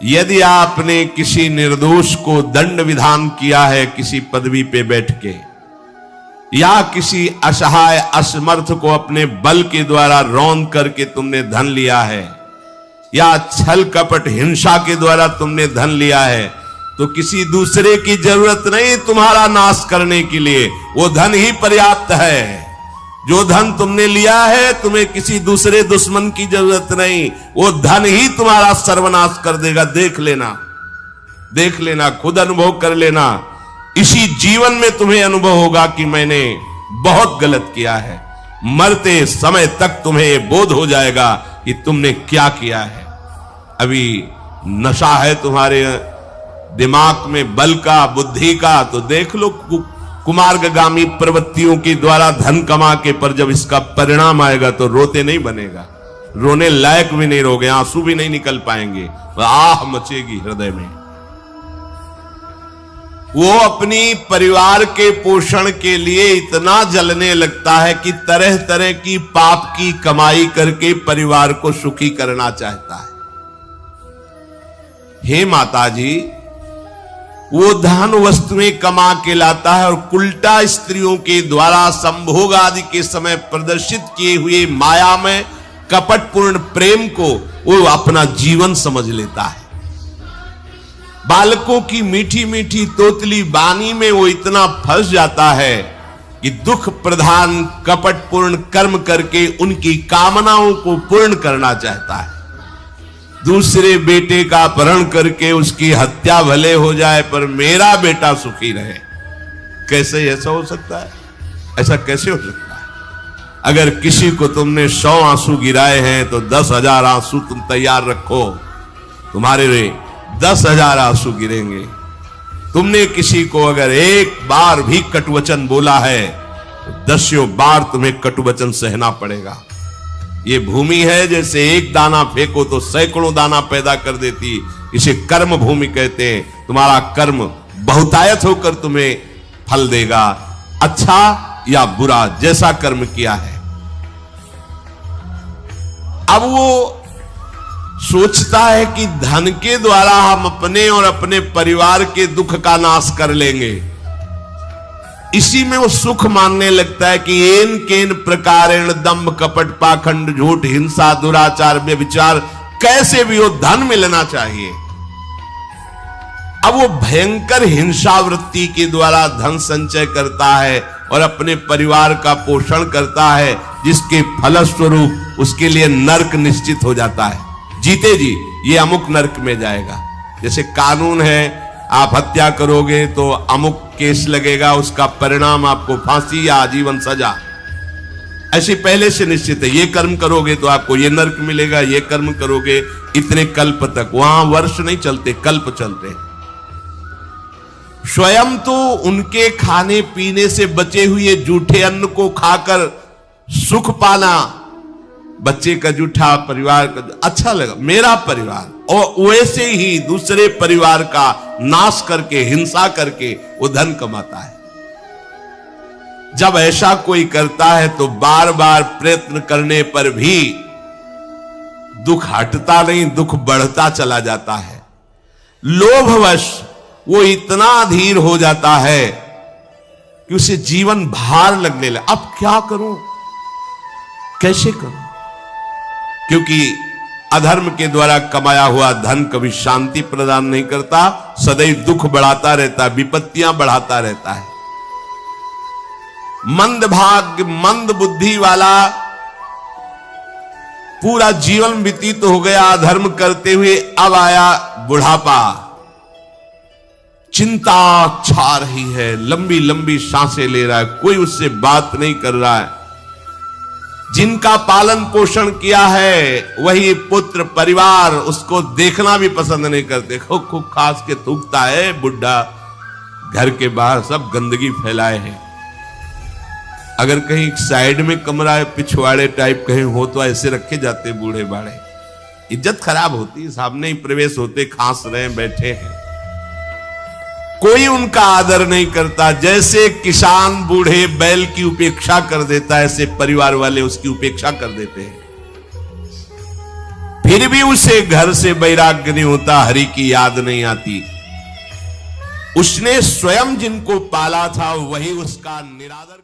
यदि आपने किसी निर्दोष को दंड विधान किया है किसी पदवी पे बैठ के, या किसी असहाय असमर्थ को अपने बल के द्वारा रौंद करके तुमने धन लिया है, या छल कपट हिंसा के द्वारा तुमने धन लिया है, तो किसी दूसरे की जरूरत नहीं तुम्हारा नाश करने के लिए, वो धन ही पर्याप्त है। जो धन तुमने लिया है तुम्हें किसी दूसरे दुश्मन की जरूरत नहीं, वो धन ही तुम्हारा सर्वनाश कर देगा। देख लेना, खुद अनुभव कर लेना। इसी जीवन में तुम्हें अनुभव होगा कि मैंने बहुत गलत किया है। मरते समय तक तुम्हें बोध हो जाएगा कि तुमने क्या किया है। अभी नशा है तुम्हारे दिमाग में बल का, बुद्धि का, तो देख लो कुमार्गामी प्रवृत्तियों के द्वारा धन कमा के, पर जब इसका परिणाम आएगा तो रोते नहीं बनेगा, रोने लायक भी नहीं रहोगे, आंसू भी नहीं निकल पाएंगे, आह मचेगी हृदय में। वो अपनी परिवार के पोषण के लिए इतना जलने लगता है कि तरह तरह की पाप की कमाई करके परिवार को सुखी करना चाहता है। हे माता जी, वो धन वस्तुएं कमा के लाता है और उल्टा स्त्रियों के द्वारा संभोग आदि के समय प्रदर्शित किए हुए माया में कपटपूर्ण प्रेम को वो अपना जीवन समझ लेता है। बालकों की मीठी मीठी तोतली बानी में वो इतना फंस जाता है कि दुख प्रधान कपटपूर्ण कर्म करके उनकी कामनाओं को पूर्ण करना चाहता है। दूसरे बेटे का अपहरण करके उसकी हत्या भले हो जाए पर मेरा बेटा सुखी रहे। कैसे ऐसा हो सकता है? ऐसा कैसे हो सकता है? अगर किसी को तुमने 100 आंसू गिराए हैं तो 10,000 आंसू तुम तैयार रखो, तुम्हारे 10,000 आंसू गिरेंगे। तुमने किसी को अगर एक बार भी कटुवचन बोला है तो 10 बार तुम्हें कटुवचन सहना पड़ेगा। ये भूमि है, जैसे एक दाना फेंको तो सैकड़ों दाना पैदा कर देती, इसे कर्म भूमि कहते हैं। तुम्हारा कर्म बहुतायत होकर तुम्हें फल देगा, अच्छा या बुरा, जैसा कर्म किया है। अब वो सोचता है कि धन के द्वारा हम अपने और अपने परिवार के दुख का नाश कर लेंगे। इसी में वो सुख मानने लगता है कि एन केन प्रकारेण दंभ कपट पाखंड झूठ हिंसा दुराचार व्यभिचार, कैसे भी हो धन मिलना चाहिए। अब वो भयंकर हिंसा वृत्ति के द्वारा धन संचय करता है और अपने परिवार का पोषण करता है, जिसके फलस्वरूप उसके लिए नरक निश्चित हो जाता है। जीते जी ये अमुक नरक में जाएगा। जैसे कानून है, आप हत्या करोगे तो अमुक केस लगेगा, उसका परिणाम आपको फांसी या आजीवन सजा, ऐसे पहले से निश्चित है। ये कर्म करोगे तो आपको ये नरक मिलेगा, ये कर्म करोगे इतने कल्प तक। वहां वर्ष नहीं चलते, कल्प चलते। स्वयं तो उनके खाने पीने से बचे हुए जूठे अन्न को खाकर सुख पाना, बच्चे का जूठा, परिवार का अच्छा लगा, मेरा परिवार, और वैसे ही दूसरे परिवार का नाश करके हिंसा करके वो धन कमाता है। जब ऐसा कोई करता है तो बार बार प्रयत्न करने पर भी दुख हटता नहीं, दुख बढ़ता चला जाता है। लोभवश वो इतना अधीर हो जाता है कि उसे जीवन भार लगने लगा। अब क्या करूं, कैसे करूं? क्योंकि अधर्म के द्वारा कमाया हुआ धन कभी शांति प्रदान नहीं करता, सदैव दुख बढ़ाता रहता है, विपत्तियां बढ़ाता रहता है। मंद भाग्य मंद बुद्धि वाला पूरा जीवन व्यतीत हो गया अधर्म करते हुए, अब आया बुढ़ापा, चिंता छा रही है, लंबी लंबी सांसें ले रहा है, कोई उससे बात नहीं कर रहा है। जिनका पालन पोषण किया है वही पुत्र परिवार उसको देखना भी पसंद नहीं करते। खूब खूब खास के थूकता है बुढ़ा, घर के बाहर सब गंदगी फैलाए है। अगर कहीं साइड में कमरा है, पिछवाड़े टाइप कहीं हो तो ऐसे रखे जाते बूढ़े बाड़े, इज्जत खराब होती। सामने ही प्रवेश होते, खांस रहे बैठे हैं, कोई उनका आदर नहीं करता। जैसे किसान बूढ़े बैल की उपेक्षा कर देता है, ऐसे परिवार वाले उसकी उपेक्षा कर देते हैं। फिर भी उसे घर से वैराग्य नहीं होता, हरि की याद नहीं आती। उसने स्वयं जिनको पाला था वही उसका निरादर